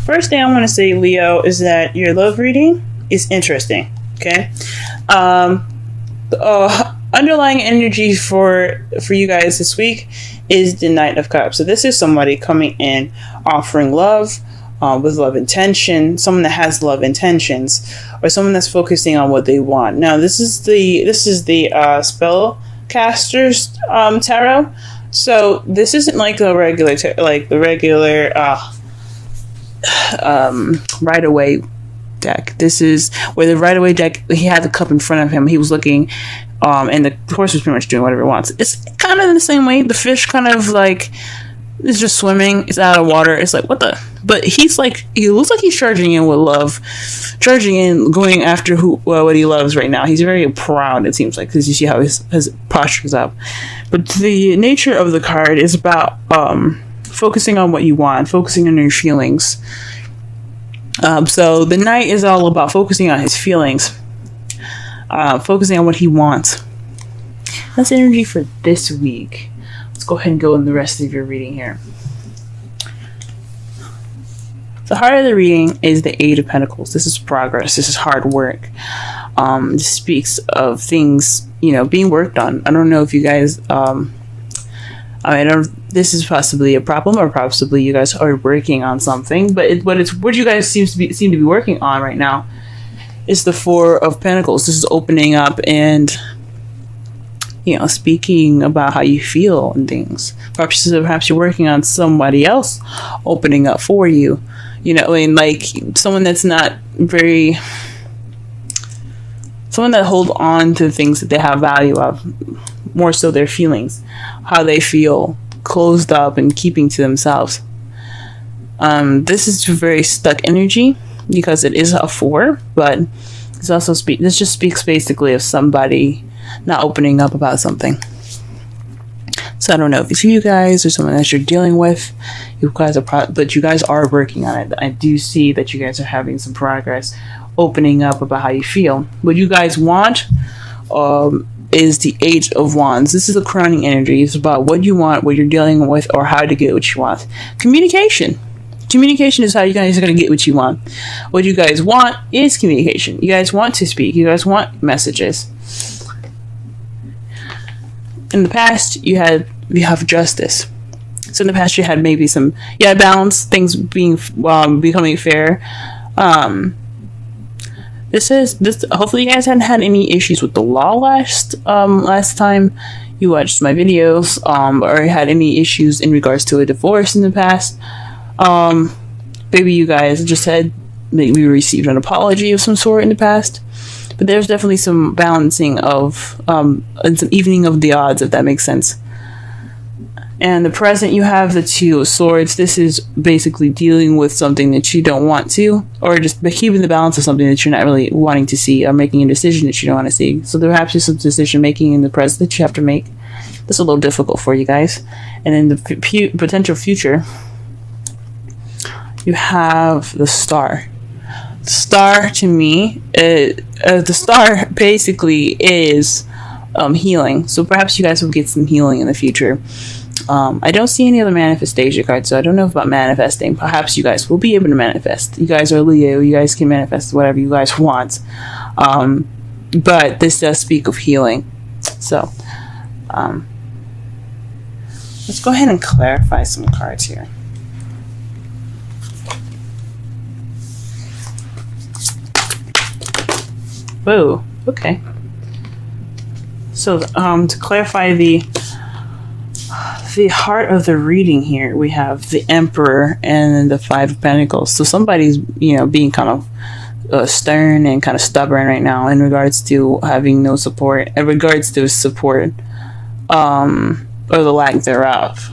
First thing I want to say, Leo, is that your love reading is interesting. Okay. The underlying energy for you guys this week is the Knight of Cups. So this is somebody coming in offering love, with love intention, someone that has love intentions, or someone that's focusing on what they want. Now this is the spellcaster's tarot. So this isn't like the regular Rider-Waite deck. This is where the Rider-Waite deck, he had the cup in front of him, he was looking, and the horse was pretty much doing whatever it wants. It's kind of in the same way. The fish kind of like is just swimming, it's out of water, it's like what the, but he's like, he looks like he's charging in with love, charging in, going after what he loves right now. He's very proud, it seems like, because you see how his posture's up. But the nature of the card is about focusing on what you want, focusing on your feelings. So the Knight is all about focusing on his feelings, focusing on what he wants. That's energy for this week. Let's go ahead and go in the rest of your reading here. The heart of the reading is the Eight of Pentacles. This is progress. This is hard work. This speaks of things, being worked on. I don't know if you guys, this is possibly a problem, or possibly you guys are working on something, but what you guys seem to be working on right now is the Four of Pentacles. This is opening up and speaking about how you feel and things. Perhaps you're working on somebody else opening up for you. Like someone that's not very, someone that hold on to things that they have value of, more so their feelings, how they feel, closed up and keeping to themselves. This is very stuck energy because it is a 4, but it's also this just speaks basically of somebody not opening up about something. So I don't know if it's you guys or someone that you're dealing with. But you guys are working on it. I do see that you guys are having some progress, opening up about how you feel. What you guys want is the Eight of Wands. This is the crowning energy. It's about what you want, what you're dealing with, or how to get what you want. Communication. Communication is how you guys are going to get what you want. What you guys want is communication. You guys want to speak. You guys want messages. In the past, you have justice. So in the past, you had maybe some balance, things being becoming fair. This. Hopefully, you guys hadn't had any issues with the law last time you watched my videos, or had any issues in regards to a divorce in the past. Maybe you guys just had maybe received an apology of some sort in the past. But there's definitely some balancing of, and some evening of the odds, if that makes sense. And the present, you have the Two of Swords. This is basically dealing with something that you don't want to, or just keeping the balance of something that you're not really wanting to see, or making a decision that you don't want to see. So perhaps there's some decision making in the present that you have to make. That's a little difficult for you guys. And in the potential future, you have the Star. Star to me, the Star basically is healing. So perhaps you guys will get some healing in the future. I don't see any other manifestation cards, so I don't know about manifesting. Perhaps you guys will be able to manifest. You guys are Leo. You guys can manifest whatever you guys want. But this does speak of healing. So let's go ahead and clarify some cards here. Whoa, okay. So to clarify the heart of the reading here, we have the Emperor and the Five of Pentacles. So somebody's, being kind of stern and kind of stubborn right now in regards to having no support, in regards to support, or the lack thereof.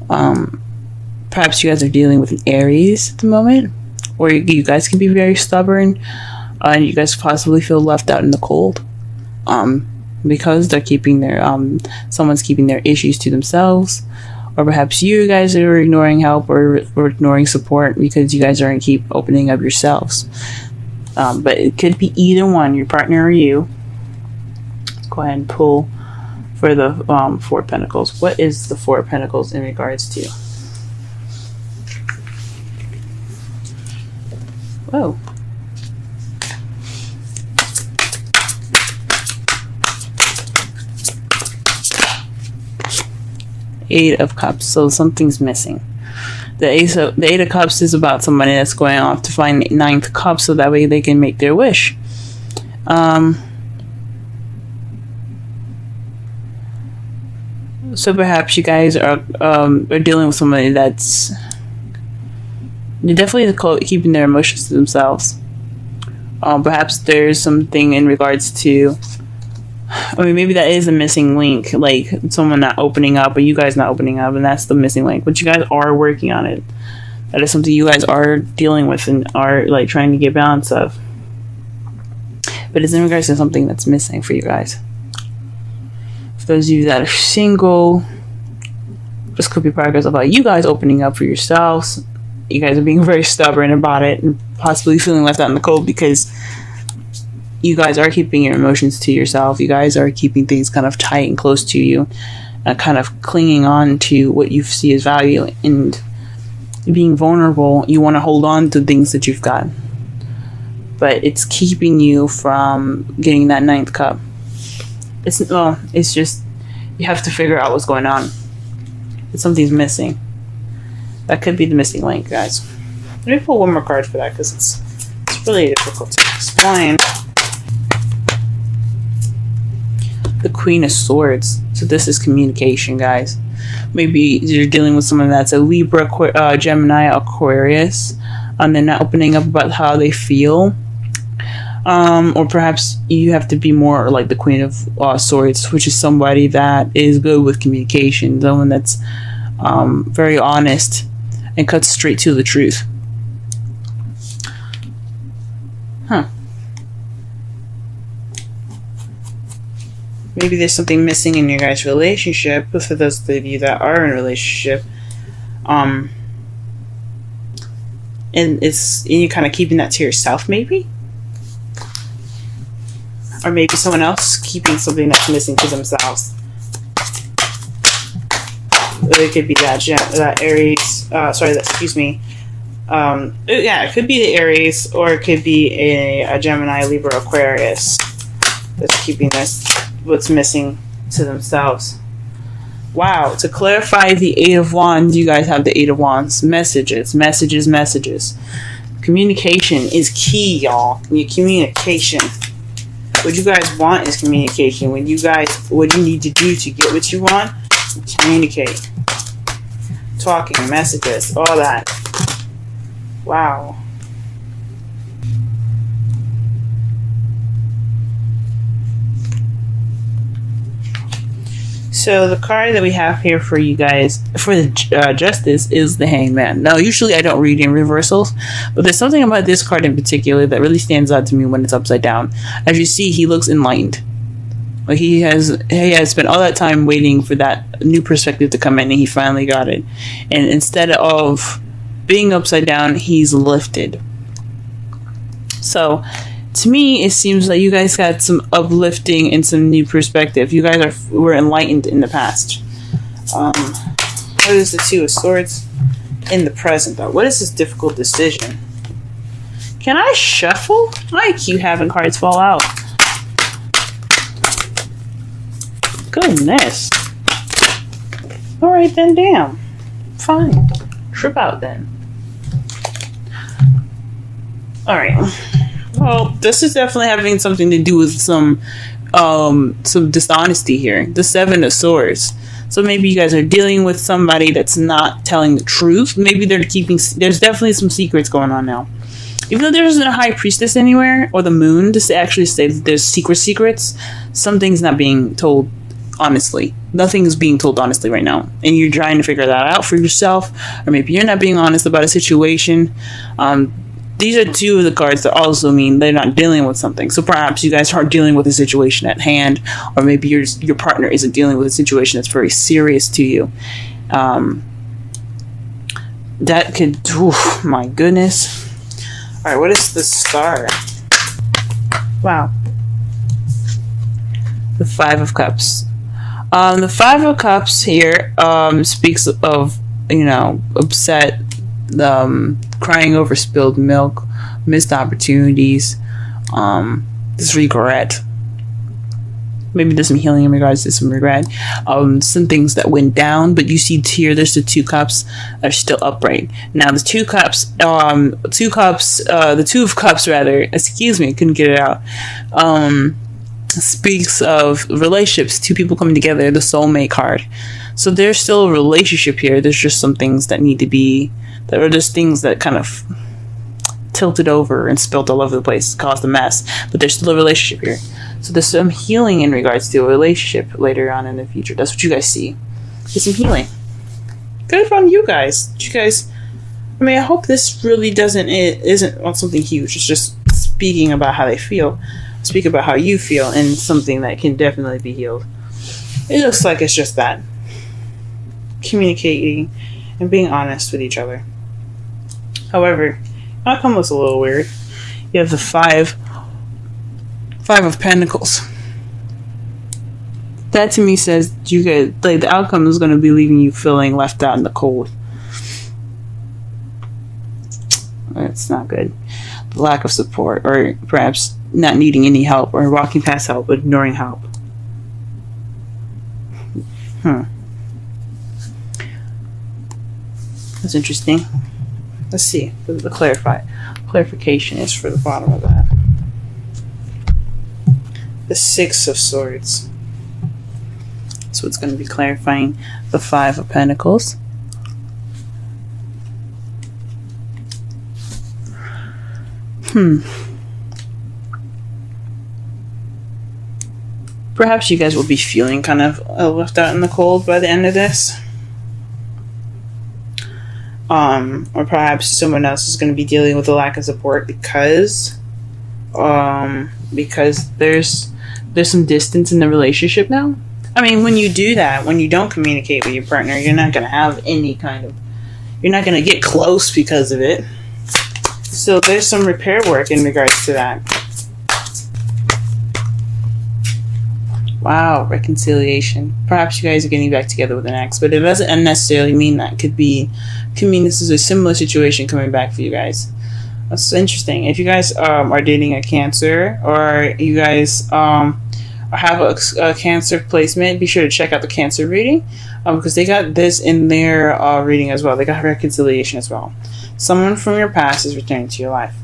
Perhaps you guys are dealing with an Aries at the moment, or you guys can be very stubborn. And you guys possibly feel left out in the cold, because they're keeping their someone's keeping their issues to themselves, or perhaps you guys are ignoring help or ignoring support because you guys aren't keep opening up yourselves. But it could be either one, your partner or you. Let's go ahead and pull for the Four of Pentacles. What is the Four of Pentacles in regards to? Oh. Eight of Cups. So something's missing. The Eight of Cups is about somebody that's going off to find Ninth Cup so that way they can make their wish. So perhaps you guys are dealing with somebody that's definitely keeping their emotions to themselves. Perhaps there's something in regards to, I mean, maybe that is a missing link, like someone not opening up or you guys not opening up, and that's the missing link. But you guys are working on it. That is something you guys are dealing with and are like trying to get balance of. But it's in regards to something that's missing for you guys. For those of you that are single, this could be progress about you guys opening up for yourselves. You guys are being very stubborn about it and possibly feeling left out in the cold because you guys are keeping your emotions to yourself. You guys are keeping things kind of tight and close to you, kind of clinging on to what you see as value, and being vulnerable. You want to hold on to things that you've got, but it's keeping you from getting that Ninth Cup. It's just you have to figure out what's going on. If something's missing, that could be the missing link, guys. Let me pull one more card for that because it's really difficult to explain. The Queen of Swords. So this is communication, guys. Maybe you're dealing with someone that's a Libra, Gemini, Aquarius, and they're not opening up about how they feel. Or perhaps you have to be more like the Queen of Swords, which is somebody that is good with communication, someone that's very honest and cuts straight to the truth. Maybe there's something missing in your guys' relationship. For those of you that are in a relationship, and you're kind of keeping that to yourself, maybe, or maybe someone else keeping something that's missing to themselves. It could be that Aries. Yeah, it could be the Aries, or it could be a Gemini, Libra, Aquarius that's keeping this what's missing to themselves. Wow. To clarify the Eight of Wands, you guys have the Eight of Wands. Messages. Communication is key, y'all. Your communication. What you guys want is communication. What you need to do to get what you want, communicate. Talking, messages, all that. Wow. So the card that we have here for you guys, for the Justice, is the Hangman. Now, usually I don't read in reversals, but there's something about this card in particular that really stands out to me when it's upside down. As you see, he looks enlightened. Like he has spent all that time waiting for that new perspective to come in, and he finally got it. And instead of being upside down, he's lifted. So, to me, it seems like you guys got some uplifting and some new perspective. You guys were enlightened in the past. What is the Two of Swords in the present, though? What is this difficult decision? Can I shuffle? I keep having cards fall out. Goodness. Alright then, damn. Fine. Trip out then. Alright. Well, this is definitely having something to do with some dishonesty here. The Seven of Swords. So maybe you guys are dealing with somebody that's not telling the truth. Maybe they're there's definitely some secrets going on now. Even though there isn't a High Priestess anywhere, or the Moon, to actually say that there's secrets, something's not being told honestly. Nothing is being told honestly right now. And you're trying to figure that out for yourself, or maybe you're not being honest about a situation. These are two of the cards that also mean they're not dealing with something. So perhaps you guys are dealing with a situation at hand, or maybe your partner isn't dealing with a situation that's very serious to you. That could, my goodness. All right, what is the Star? Wow. The Five of Cups. The Five of Cups here speaks of, upset crying over spilled milk, missed opportunities, this regret. Maybe there's some healing in regards to some regret. Some things that went down, but you see here there's the 2 cups are still upright. Now the 2 cups, the 2 of cups rather, excuse me, I couldn't get it out. Speaks of relationships, 2 people coming together, the soulmate card. So there's still a relationship here. There's just some things that need to be, that are just things that kind of tilted over and spilled all over the place, caused a mess. But there's still a relationship here. So there's some healing in regards to a relationship later on in the future. That's what you guys see. There's some healing. Good from you guys. You guys, I mean, I hope this really isn't on something huge. It's just speaking about how they feel. Speak about how you feel, and something that can definitely be healed. It looks like it's just that. Communicating and being honest with each other. However, outcome looks a little weird. You have the Five of Pentacles. That to me says you guys, like, the outcome is going to be leaving you feeling left out in the cold. That's not good. The lack of support, or perhaps not needing any help, or walking past help but ignoring help. That's interesting. Let's see what the clarification is for the bottom of that. The 6 of Swords. So it's going to be clarifying the 5 of Pentacles. Perhaps you guys will be feeling kind of left out in the cold by the end of this. Or perhaps someone else is going to be dealing with a lack of support because there's some distance in the relationship now. I mean, when you do that, when you don't communicate with your partner, you're not going to have any kind of, you're not going to get close because of it. So there's some repair work in regards to that. Wow, reconciliation. Perhaps you guys are getting back together with an ex, but it doesn't necessarily mean that. Could mean this is a similar situation coming back for you guys. That's interesting. If you guys are dating a Cancer, or you guys have a Cancer placement, be sure to check out the Cancer reading, because they got this in their reading as well. They got reconciliation as well. Someone from your past is returning to your life.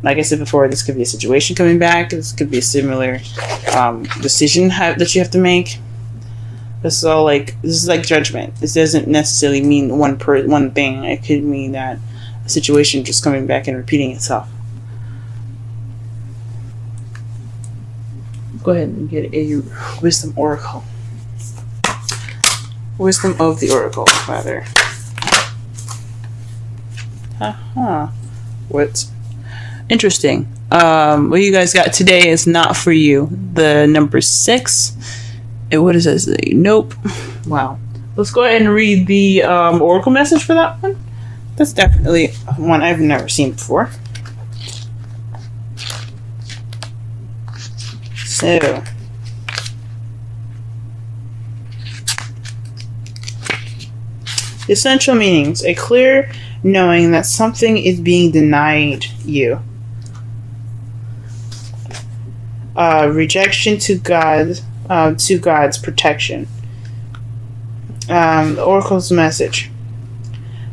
Like I said before, this could be a situation coming back. This could be a similar decision that you have to make. This is like judgment. This doesn't necessarily mean one thing. It could mean that a situation just coming back and repeating itself. Go ahead and get a Wisdom Oracle. Wisdom of the Oracle, rather. What? Interesting. What you guys got today is not for you. The number 6. What does it say? Nope. Wow. Let's go ahead and read the Oracle message for that one. That's definitely one I've never seen before. So, the essential meanings: a clear knowing that something is being denied you. Rejection to God's protection. The Oracle's message: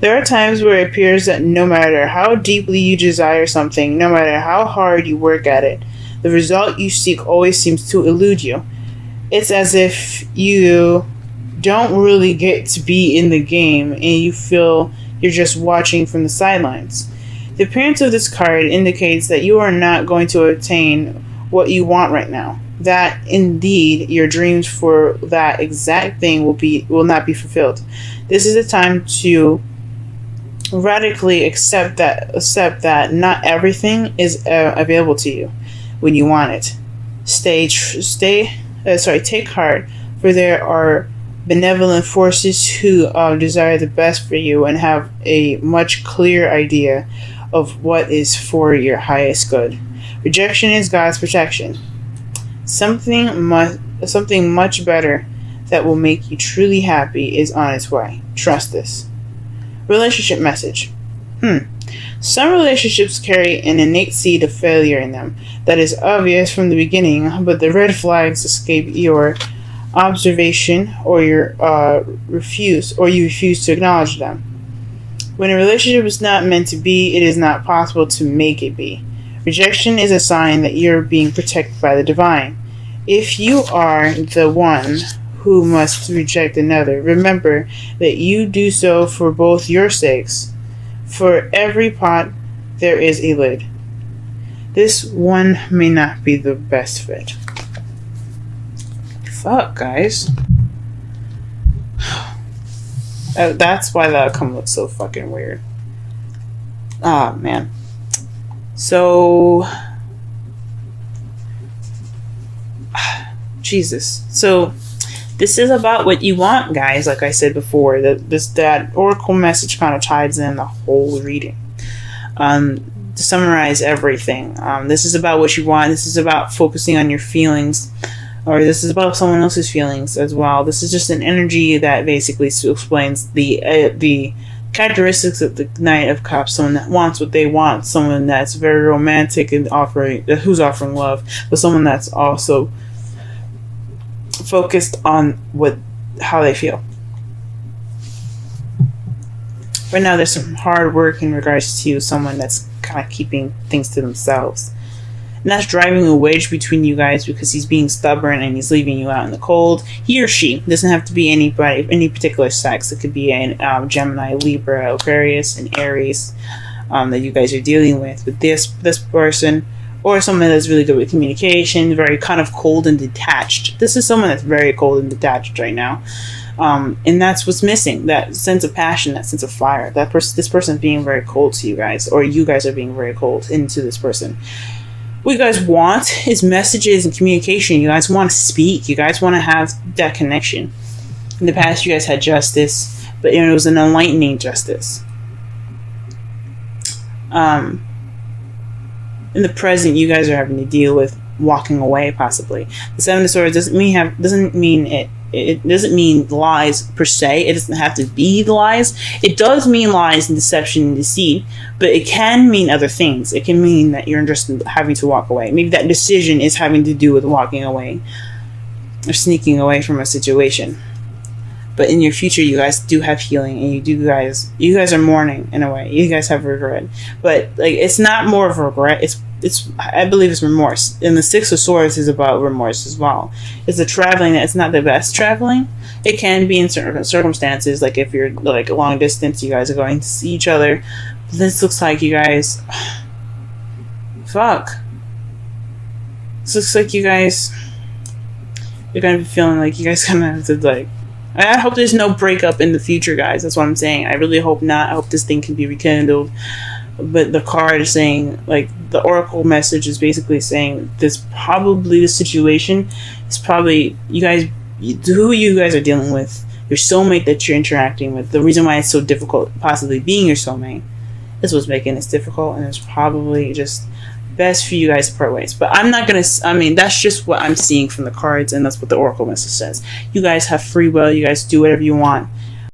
there are times where it appears that no matter how deeply you desire something, no matter how hard you work at it, the result you seek always seems to elude you. It's as if you don't really get to be in the game and you feel you're just watching from the sidelines. The appearance of this card indicates that you are not going to obtain what you want right now. That indeed your dreams for that exact thing will not be fulfilled. This is the time to radically accept that not everything is available to you when you want it. Take heart, for there are benevolent forces who desire the best for you and have a much clearer idea of what is for your highest good. Rejection is God's protection. Something much better that will make you truly happy is on its way. Trust this. Relationship message: Some relationships carry an innate seed of failure in them that is obvious from the beginning, but the red flags escape your observation, or you refuse to acknowledge them. When a relationship is not meant to be, it is not possible to make it be. Rejection is a sign that you're being protected by the divine. If you are the one who must reject another, remember that you do so for both your sakes. For every pot, there is a lid. This one may not be the best fit. Fuck, guys. That's why the outcome looks so fucking weird. Ah, man. So... Jesus. So, this is about what you want, guys. Like I said before, that oracle message kind of ties in the whole reading. To summarize everything, this is about what you want. This is about focusing on your feelings, or this is about someone else's feelings as well. This is just an energy that basically explains the characteristics of the Knight of Cups. Someone that wants what they want, someone that's very romantic and who's offering love, but someone that's also focused on how they feel. Right now, there's some hard work in regards to someone that's kind of keeping things to themselves, and that's driving a wedge between you guys because he's being stubborn and he's leaving you out in the cold. He or she doesn't have to be anybody, any particular sex. It could be a Gemini, Libra, Aquarius, and Aries that you guys are dealing with. But this person, or someone that's really good with communication, very kind of cold and detached. This is someone that's very cold and detached right now. And that's what's missing. That sense of passion, that sense of fire. This person is being very cold to you guys, or you guys are being very cold into this person. What you guys want is messages and communication. You guys want to speak. You guys want to have that connection. In the past, you guys had justice, but it was an enlightening justice. In the present, you guys are having to deal with walking away, possibly. The Seven of Swords doesn't mean lies per se. It doesn't have to be lies. It does mean lies and deception and deceit, but it can mean other things. It can mean that you're just having to walk away. Maybe that decision is having to do with walking away or sneaking away from a situation. But in your future, you guys do have healing, and you guys are mourning in a way. You guys have regret, but like it's not more of a regret. I believe it's remorse. And the Six of Swords is about remorse as well. It's a traveling that it's not the best traveling. It can be in certain circumstances, like if you're like a long distance, you guys are going to see each other. But this looks like you guys. Fuck. This looks like you guys. You're gonna be feeling like you guys gonna have to like. I hope there's no breakup in the future, guys. That's what I'm saying. I really hope not. I hope this thing can be rekindled. But the card is saying, like, the oracle message is basically saying the situation is probably who you guys are dealing with, your soulmate that you're interacting with. The reason why it's so difficult, possibly being your soulmate, is what's making this difficult, and it's probably just best for you guys to part ways. But I'm not gonna. I mean, that's just what I'm seeing from the cards, and that's what the oracle message says. You guys have free will. You guys do whatever you want.